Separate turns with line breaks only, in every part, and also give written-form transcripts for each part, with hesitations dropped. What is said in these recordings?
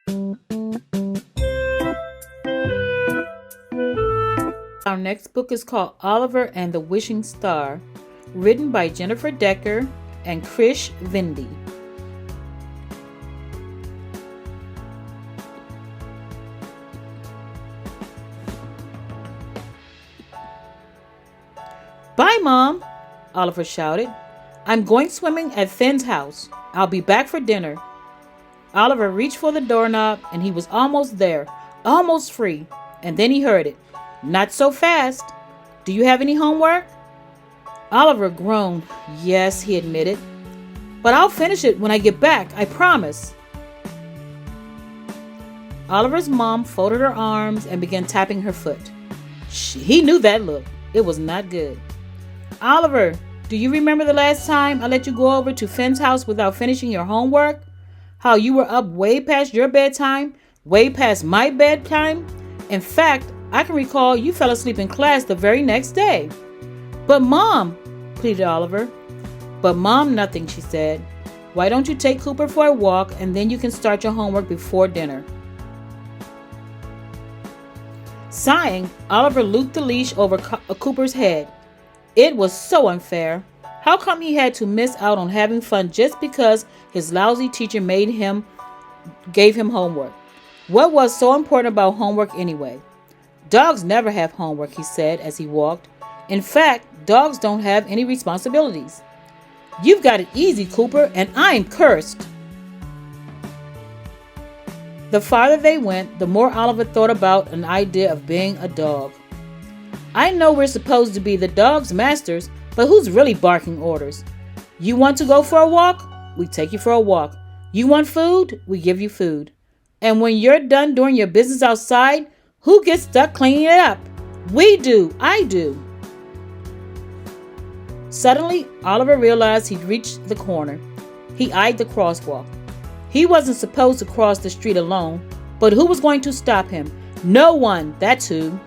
Our next book is called Oliver and the Wishing Star, written by Jennifer Decker and Krish Vindi. "Bye, Mom," Oliver shouted. "I'm going swimming at Finn's house. I'll be back for dinner." Oliver reached for the doorknob and he was almost there, almost free. And then he heard it. "Not so fast. Do you have any homework?" Oliver groaned. "Yes," he admitted. "But I'll finish it when I get back, I promise." Oliver's mom folded her arms and began tapping her foot. He knew that look. It was not good. "Oliver, do you remember the last time I let you go over to Finn's house without finishing your homework? How you were up way past your bedtime, way past my bedtime? In fact, I can recall you fell asleep in class the very next day." "But Mom," pleaded Oliver. "But Mom nothing," she said. "Why don't you take Cooper for a walk and then you can start your homework before dinner?" Sighing, Oliver looped the leash over Cooper's head. It was so unfair. How come he had to miss out on having fun just because his lousy teacher gave him homework? What was so important about homework anyway? "Dogs never have homework," he said as he walked. "In fact, dogs don't have any responsibilities." "You've got it easy, Cooper, and I'm cursed." The farther they went, the more Oliver thought about an idea of being a dog. "I know we're supposed to be the dog's masters, but who's really barking orders? You want to go for a walk? We take you for a walk. You want food? We give you food. And when you're done doing your business outside, who gets stuck cleaning it up? We do. I do." Suddenly, Oliver realized he'd reached the corner. He eyed the crosswalk. He wasn't supposed to cross the street alone, but who was going to stop him? No one, that's who.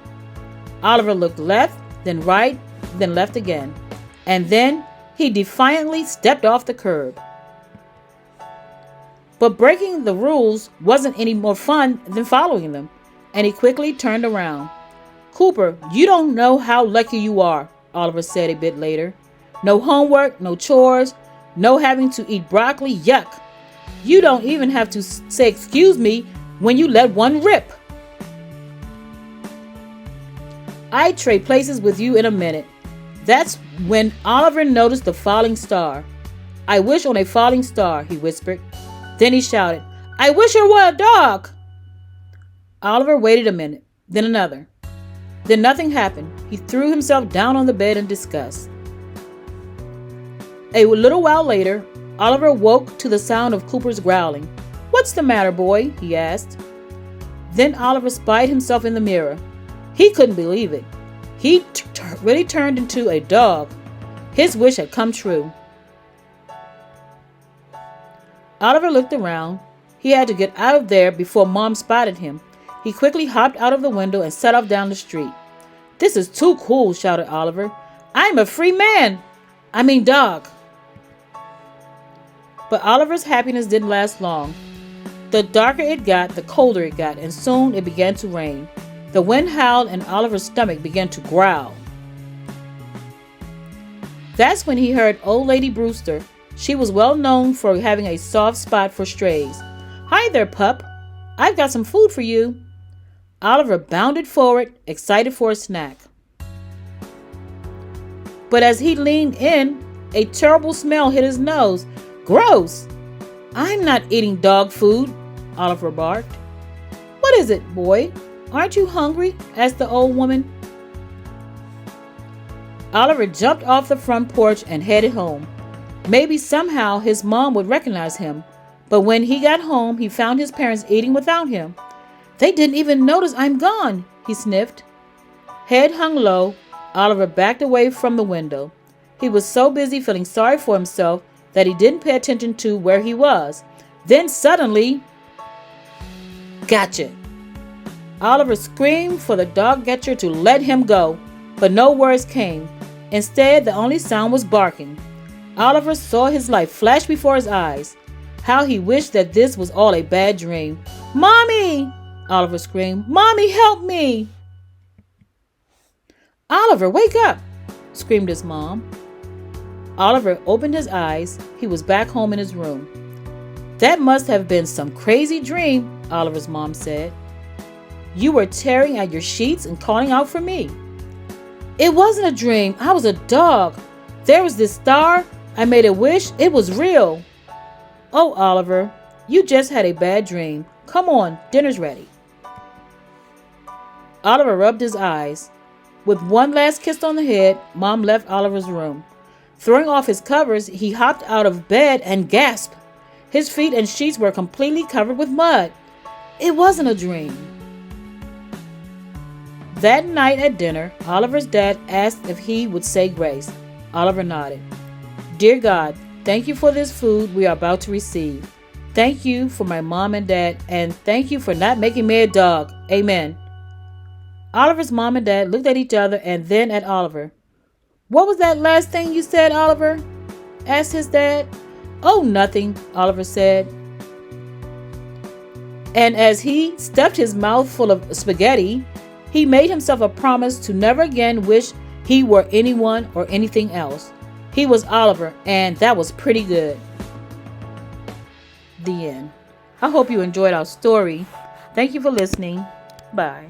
Oliver looked left, then right, then left again. And then he defiantly stepped off the curb. But breaking the rules wasn't any more fun than following them, and he quickly turned around. "Cooper, you don't know how lucky you are," Oliver said a bit later. "No homework, no chores, no having to eat broccoli, yuck. You don't even have to say excuse me when you let one rip. I'd trade places with you in a minute." That's when Oliver noticed the falling star. "I wish on a falling star," he whispered. Then he shouted, "I wish I were a dog." Oliver waited a minute, then another. Then nothing happened. He threw himself down on the bed in disgust. A little while later, Oliver woke to the sound of Cooper's growling. "What's the matter, boy?" he asked. Then Oliver spied himself in the mirror. He couldn't believe it. He really turned into a dog. His wish had come true. Oliver looked around. He had to get out of there before Mom spotted him. He quickly hopped out of the window and set off down the street. "This is too cool," shouted Oliver. "I'm a free man. Dog." But Oliver's happiness didn't last long. The darker it got, the colder it got, and soon it began to rain. The wind howled and Oliver's stomach began to growl. That's when he heard Old Lady Brewster. She was well known for having a soft spot for strays. "Hi there, pup. I've got some food for you." Oliver bounded forward, excited for a snack. But as he leaned in, a terrible smell hit his nose. "Gross! I'm not eating dog food," Oliver barked. "What is it, boy? Aren't you hungry?" asked the old woman. Oliver jumped off the front porch and headed home. Maybe somehow his mom would recognize him, but when he got home, he found his parents eating without him. "They didn't even notice I'm gone," he sniffed. Head hung low, Oliver backed away from the window. He was so busy feeling sorry for himself that he didn't pay attention to where he was. Then suddenly, "Gotcha!" Oliver screamed for the dog catcher to let him go, but no words came. Instead, the only sound was barking. Oliver saw his life flash before his eyes. How he wished that this was all a bad dream. "Mommy!" Oliver screamed. "Mommy, help me!" "Oliver, wake up!" screamed his mom. Oliver opened his eyes. He was back home in his room. "That must have been some crazy dream," Oliver's mom said. "You were tearing at your sheets and calling out for me." "It wasn't a dream. I was a dog. There was this star. I made a wish. It was real." "Oh, Oliver, you just had a bad dream. Come on, dinner's ready." Oliver rubbed his eyes. With one last kiss on the head, Mom left Oliver's room. Throwing off his covers, he hopped out of bed and gasped. His feet and sheets were completely covered with mud. It wasn't a dream. That night at dinner, Oliver's dad asked if he would say grace. Oliver nodded. "Dear God, thank you for this food we are about to receive. Thank you for my mom and dad, and thank you for not making me a dog. Amen." Oliver's mom and dad looked at each other and then at Oliver. "What was that last thing you said, Oliver?" asked his dad. "Oh, nothing," Oliver said. And as he stuffed his mouth full of spaghetti, he made himself a promise to never again wish he were anyone or anything else. He was Oliver, and that was pretty good. The end. I hope you enjoyed our story. Thank you for listening. Bye.